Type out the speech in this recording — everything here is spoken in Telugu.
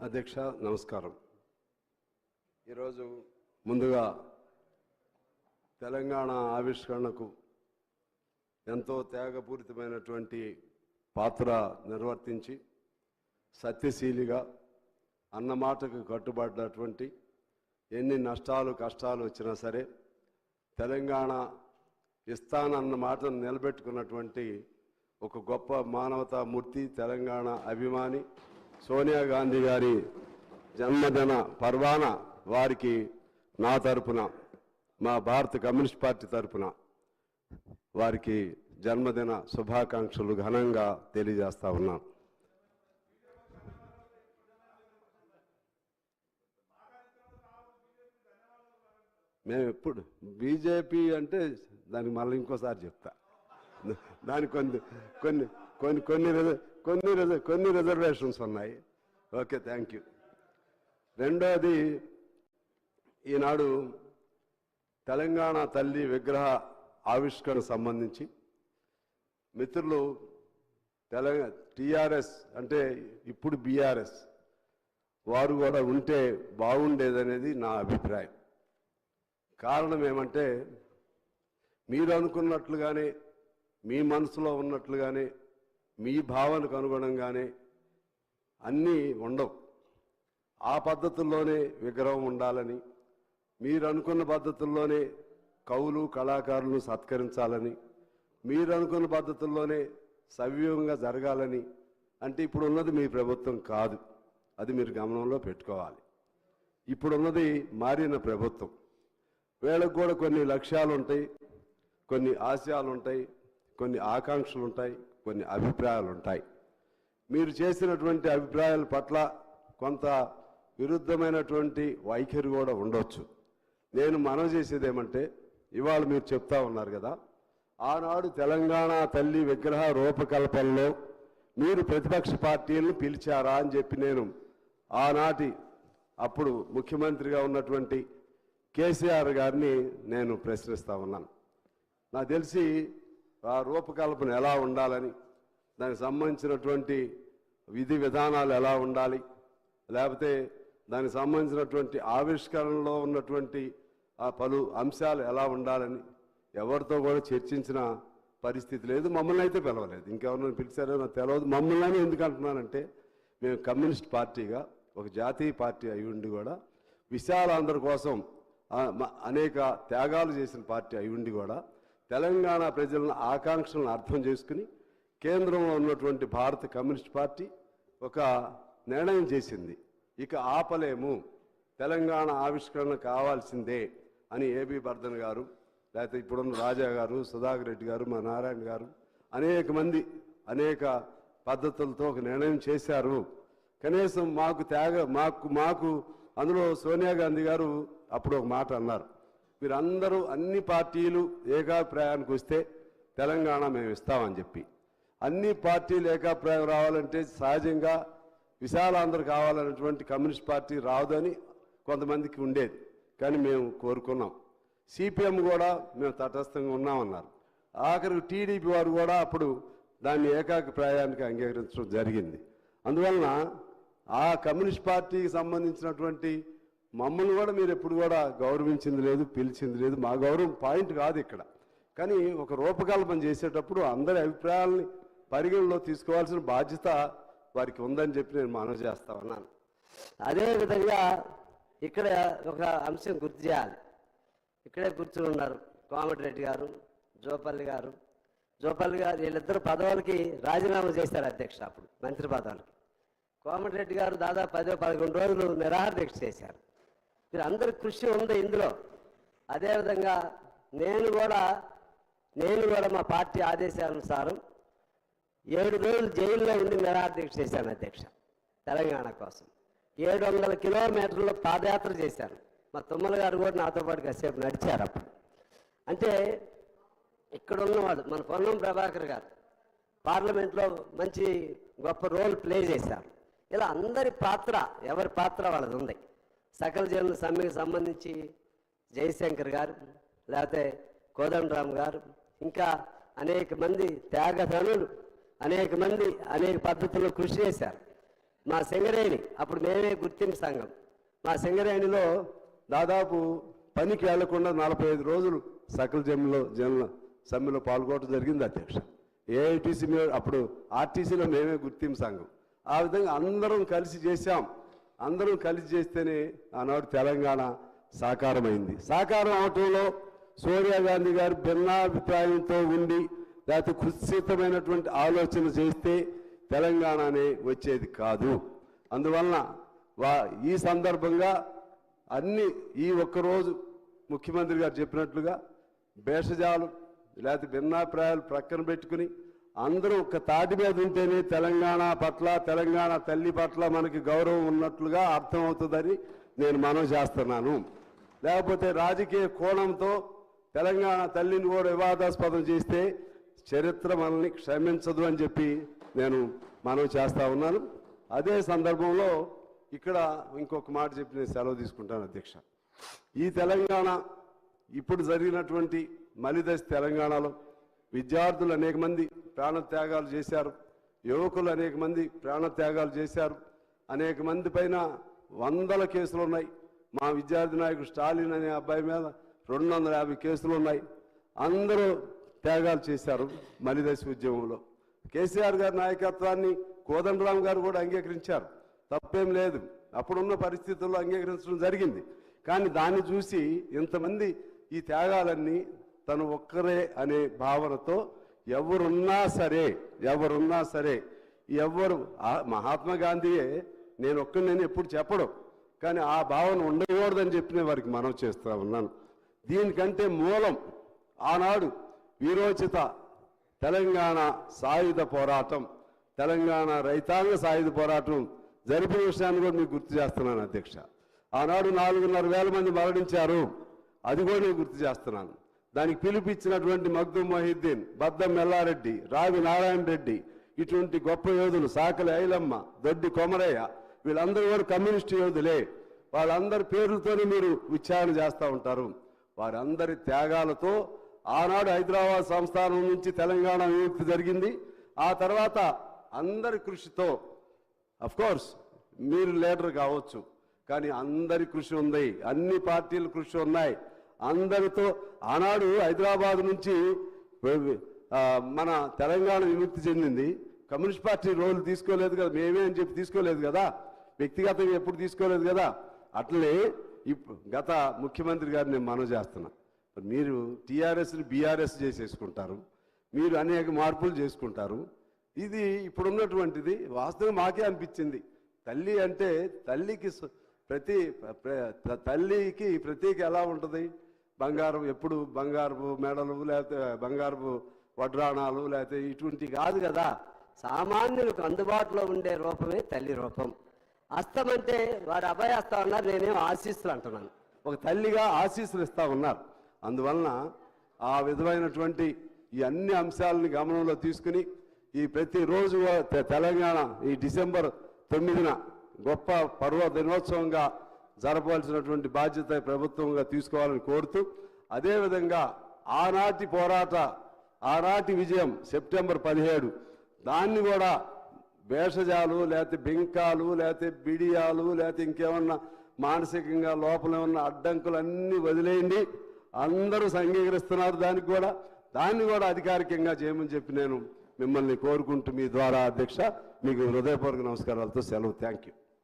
అధ్యక్ష నమస్కారం. ఈరోజు ముందుగా తెలంగాణ ఆవిష్కరణకు ఎంతో త్యాగపూరితమైనటువంటి పాత్ర నిర్వర్తించి సత్యశీలిగా అన్నమాటకు కట్టుబడినటువంటి ఎన్ని నష్టాలు కష్టాలు వచ్చినా సరే తెలంగాణ ఇస్తానన్న మాటను నిలబెట్టుకున్నటువంటి ఒక గొప్ప మానవతామూర్తి, తెలంగాణ అభిమాని సోనియా గాంధీ గారి జన్మదిన పర్వాన వారికి నా తరపున, మా భారత కమ్యూనిస్ట్ పార్టీ తరపున వారికి జన్మదిన శుభాకాంక్షలు ఘనంగా తెలియజేస్తా ఉన్నాను. మేము ఎప్పుడు బీజేపీ అంటే దానికి మళ్ళీ ఇంకోసారి చెప్తా, దానికి కొన్ని రిజర్వేషన్స్ ఉన్నాయి. Okay, thank you. రెండోది, ఈనాడు తెలంగాణ తల్లి విగ్రహ ఆవిష్కరణ సంబంధించి మిత్రులు టీఆర్ఎస్ అంటే ఇప్పుడు బీఆర్ఎస్ వారు కూడా ఉంటే బాగుండేదనేది నా అభిప్రాయం. కారణం ఏమంటే, మీరు అనుకున్నట్లుగానే, మీ మనసులో ఉన్నట్లుగానే, మీ భావనకు అనుగుణంగానే అన్నీ ఉండవు. ఆ పద్ధతుల్లోనే విగ్రహం ఉండాలని, మీరు అనుకున్న పద్ధతుల్లోనే కవులు కళాకారులను సత్కరించాలని, మీరు అనుకున్న పద్ధతుల్లోనే సవ్యంగా జరగాలని అంటే ఇప్పుడు ఉన్నది మీ ప్రభుత్వం కాదు. అది మీరు గమనంలో పెట్టుకోవాలి. ఇప్పుడున్నది మారిన ప్రభుత్వం. వీళ్ళకు కూడా కొన్ని లక్ష్యాలు ఉంటాయి, కొన్ని ఆశయాలు ఉంటాయి, కొన్ని ఆకాంక్షలు ఉంటాయి, కొన్ని అభిప్రాయాలు ఉంటాయి. మీరు చేసినటువంటి అభిప్రాయాల పట్ల కొంత విరుద్ధమైనటువంటి వైఖరి కూడా ఉండొచ్చు. నేను మనవి చేసేది ఏమంటే, ఇవాళ మీరు చెప్తా ఉన్నారు కదా, ఆనాడు తెలంగాణ తల్లి విగ్రహ రూపకల్పనలో మీరు ప్రతిపక్ష పార్టీలను పిలిచారా అని చెప్పి నేను ఆనాటి అప్పుడు ముఖ్యమంత్రిగా ఉన్నటువంటి కేసీఆర్ గారిని నేను ప్రశ్నిస్తా ఉన్నాను. నాకు తెలిసి ఆ రూపకల్పన ఎలా ఉండాలని, దానికి సంబంధించినటువంటి విధి విధానాలు ఎలా ఉండాలి, లేకపోతే దానికి సంబంధించినటువంటి ఆవిష్కరణలో ఉన్నటువంటి ఆ పలు అంశాలు ఎలా ఉండాలని ఎవరితో కూడా చర్చించిన పరిస్థితి లేదు. మమ్మల్ని అయితే పిలవలేదు. ఇంకెవరిని పిలిచారో నాకు తెలియదు. మమ్మల్ని ఎందుకు అంటున్నానంటే, మేము కమ్యూనిస్ట్ పార్టీగా ఒక జాతీయ పార్టీ అయి ఉండి కూడా విశాలాంధ్ర కోసం అనేక త్యాగాలు చేసిన పార్టీ అయి ఉండి కూడా తెలంగాణ ప్రజల ఆకాంక్షలను అర్థం చేసుకుని కేంద్రంలో ఉన్నటువంటి భారత కమ్యూనిస్ట్ పార్టీ ఒక నిర్ణయం చేసింది. ఇక ఆపలేము, తెలంగాణ ఆవిష్కరణ కావాల్సిందే అని ఏబీ బర్ధన్ గారు, లేకపోతే ఇప్పుడున్న రాజా గారు, సుధాకర్ రెడ్డి గారు, మా నారాయణ గారు, అనేక మంది అనేక పద్ధతులతో ఒక నిర్ణయం చేశారు. కనీసం మాకు అందులో సోనియా గాంధీ గారు అప్పుడు ఒక మాట అన్నారు, మీరందరూ అన్ని పార్టీలు ఏకాభిప్రాయానికి వస్తే తెలంగాణ మేము ఇస్తామని చెప్పి. అన్ని పార్టీలు ఏకాభిప్రాయం రావాలంటే సహజంగా విశాలాంధ్ర కావాలన్నటువంటి కమ్యూనిస్ట్ పార్టీ రాదని కొంతమందికి ఉండేది. కానీ మేము కోరుకున్నాం. సిపిఎం కూడా మేము తటస్థంగా ఉన్నామన్నారు. ఆఖరికి టీడీపీ వారు కూడా అప్పుడు దాన్ని ఏకాభిప్రాయానికి అంగీకరించడం జరిగింది. అందువలన ఆ కమ్యూనిస్ట్ పార్టీకి సంబంధించినటువంటి మమ్మల్ని కూడా మీరు ఎప్పుడు కూడా గౌరవించింది లేదు, పిలిచింది లేదు. మా గౌరవం పాయింట్ కాదు ఇక్కడ. కానీ ఒక రూపకల్పన చేసేటప్పుడు అందరి అభిప్రాయాలని పరిగణలో తీసుకోవాల్సిన బాధ్యత వారికి ఉందని చెప్పి నేను మనవి చేస్తా ఉన్నాను. అదేవిధంగా ఇక్కడ ఒక అంశం గుర్తు చేయాలి. ఇక్కడే కూర్చుని ఉన్నారు కోమటిరెడ్డి గారు, జోపల్లి గారు. వీళ్ళిద్దరు పదవులకి రాజీనామా చేశారు అధ్యక్ష. అప్పుడు మంత్రి పదవులకి కోమటిరెడ్డి గారు దాదాపు 10-11 రోజులు నిరాహార దీక్ష చేశారు. వీరందరి కృషి ఉంది ఇందులో. అదేవిధంగా నేను కూడా మా పార్టీ ఆదేశానుసారం 7 రోజులు జైల్లో ఉండి నిరాహార దీక్ష చేశాను అధ్యక్ష. తెలంగాణ కోసం 700 కిలోమీటర్లు పాదయాత్ర చేశాను. మా తుమ్మల గారు కూడా నాతో పాటు కాసేపు నడిచారు. అప్పుడు అంటే ఇక్కడ ఉన్నవాడు మన పొన్నం ప్రభాకర్ గారు పార్లమెంట్లో మంచి గొప్ప రోల్ ప్లే చేశారు. ఇలా అందరి పాత్ర, ఎవరి పాత్ర వాళ్ళది ఉంది. సకల జనుల సమ్మెకి సంబంధించి జయశంకర్ గారు, లేకపోతే కోదండరామ్ గారు, ఇంకా అనేక మంది త్యాగధనులు అనేక మంది అనేక పద్ధతుల్లో కృషి చేశారు. మా సింగరేణి అప్పుడు మేమే గుర్తింపు సంఘం. మా సింగరేణిలో దాదాపు పనికి వెళ్లకుండా 45 రోజులు సకల జనుల సమ్మెలో పాల్గొనడం జరిగింది అధ్యక్ష. ఏఐటీసీ అప్పుడు ఆర్టీసీలో మేమే గుర్తింపు సంఘం. ఆ విధంగా అందరం కలిసి చేశాం. అందరం కలిసి చేస్తేనే ఆనాడు తెలంగాణ సాకారమైంది. సాకారం అవటంలో సోనియా గాంధీ గారు భిన్నాభిప్రాయంతో ఉండి లేకపోతే కుత్సితమైనటువంటి ఆలోచన చేస్తే తెలంగాణనే వచ్చేది కాదు. అందువలన ఈ సందర్భంగా ఈ ఒక్కరోజు ముఖ్యమంత్రి గారు చెప్పినట్లుగా భేషజాలు లేకపోతే భిన్నాభిప్రాయాలు ప్రక్కన పెట్టుకుని అందరూ ఒక తాటి మీద ఉంటేనే తెలంగాణ పట్ల, తెలంగాణ తల్లి పట్ల మనకి గౌరవం ఉన్నట్లుగా అర్థమవుతుందని నేను మనవి చేస్తున్నాను. లేకపోతే రాజకీయ కోణంతో తెలంగాణ తల్లిని కూడా వివాదాస్పదం చేస్తే చరిత్ర మనల్ని క్షమించదు అని చెప్పి నేను మనవి చేస్తా ఉన్నాను. అదే సందర్భంలో ఇక్కడ ఇంకొక మాట చెప్పి నేను సెలవు తీసుకుంటాను అధ్యక్ష. ఈ తెలంగాణ ఇప్పుడు జరిగినటువంటి మలిదశ తెలంగాణలో విద్యార్థులు అనేక మంది ప్రాణత్యాగాలు చేశారు, యువకులు అనేక మంది ప్రాణత్యాగాలు చేశారు. అనేక మంది పైన 100 కేసులు ఉన్నాయి. మా విద్యార్థి నాయకుడు స్టాలిన్ అనే అబ్బాయి మీద 250 కేసులు ఉన్నాయి. అందరూ త్యాగాలు చేశారు మలిదశ ఉద్యమంలో. కేసీఆర్ గారి నాయకత్వాన్ని కోదండరామ్ గారు కూడా అంగీకరించారు, తప్పేం లేదు. అప్పుడున్న పరిస్థితుల్లో అంగీకరించడం జరిగింది. కానీ దాన్ని చూసి ఇంతమంది ఈ త్యాగాలన్నీ తను ఒక్కరే అనే భావనతో ఎవరున్నా సరే మహాత్మా గాంధీయే నేను ఒక్కడిని ఎప్పుడు చెప్పడం, కానీ ఆ భావన ఉండకూడదని చెప్పిన వారికి మనం చేస్తూ ఉన్నాను. దీనికంటే మూలం ఆనాడు వీరోచిత తెలంగాణ సాయుధ పోరాటం, తెలంగాణ రైతాంగ సాయుధ పోరాటం జరిపిన విషయాన్ని కూడా మీకు గుర్తు చేస్తున్నాను అధ్యక్ష. ఆనాడు 4,500 మంది మరణించారు, అది కూడా నేను గుర్తు చేస్తున్నాను. దానికి పిలిపించినటువంటి మగ్దుం మొహిద్దీన్, బద్దం మెల్లారెడ్డి, రావి నారాయణ రెడ్డి, ఇటువంటి గొప్ప యోధులు, సాకలి ఐలమ్మ, దొడ్డి కొమరయ్య, వీళ్ళందరూ కూడా కమ్యూనిస్టు యోధులే. వాళ్ళందరి పేర్లతోనే మీరు విచారణ చేస్తూ ఉంటారు. వారందరి త్యాగాలతో ఆనాడు హైదరాబాద్ సంస్థానం నుంచి తెలంగాణ విముక్తి జరిగింది. ఆ తర్వాత అందరి కృషితో, కోర్స్ మీరు లీడర్ కావచ్చు, కానీ అందరి కృషి ఉంది, అన్ని పార్టీల కృషి ఉన్నాయి. అందరితో ఆనాడు హైదరాబాద్ నుంచి మన తెలంగాణ విముక్తి చెందింది. కమ్యూనిస్ట్ పార్టీ రోల్ తీసుకోలేదు కదా, మేమే అని చెప్పి తీసుకోలేదు కదా, వ్యక్తిగతంగా ఎప్పుడు తీసుకోలేదు కదా. అట్లనే గత ముఖ్యమంత్రి గారిని నేను మనవి చేస్తున్నా, మీరు టీఆర్ఎస్ని బీఆర్ఎస్ చేసేసుకుంటారు, మీరు అనేక మార్పులు చేసుకుంటారు. ఇది ఇప్పుడున్నటువంటిది వాస్తవం మాకే అనిపించింది. తల్లి అంటే తల్లికి తల్లికి ప్రతీక ఎలా ఉంటుంది? బంగారం, ఎప్పుడు బంగారపు మెడలు లేకపోతే బంగారపు వడ్రాణాలు లేకపోతే ఇటువంటి కాదు కదా. సామాన్యులకు అందుబాటులో ఉండే రూపమే తల్లి రూపం. అస్తం అంటే వాడు అభయస్తా ఉన్నారు, నేనేం ఆశీస్సులు అంటున్నాను. ఒక తల్లిగా ఆశీస్సులు ఇస్తా ఉన్నారు. అందువలన ఆ విధమైనటువంటి ఈ అన్ని అంశాలని గమనంలో తీసుకుని ఈ ప్రతిరోజు తెలంగాణ ఈ డిసెంబర్ 9న గొప్ప పర్వ దినోత్సవంగా జరపవలసినటువంటి బాధ్యత ప్రభుత్వంగా తీసుకోవాలని కోరుతూ, అదేవిధంగా ఆనాటి విజయం సెప్టెంబర్ 17 దాన్ని కూడా భేషజాలు లేకపోతే బింకాలు లేకపోతే బిడియాలు లేకపోతే ఇంకేమన్నా మానసికంగా లోపల ఉన్న అడ్డంకులన్నీ వదిలేయండి. అందరూ అంగీకరిస్తున్నారు దాన్ని కూడా అధికారికంగా చేయమని చెప్పి నేను మిమ్మల్ని కోరుకుంటూ మీ ద్వారా అధ్యక్ష మీకు హృదయపూర్వక నమస్కారాలతో సెలవు. Thank you.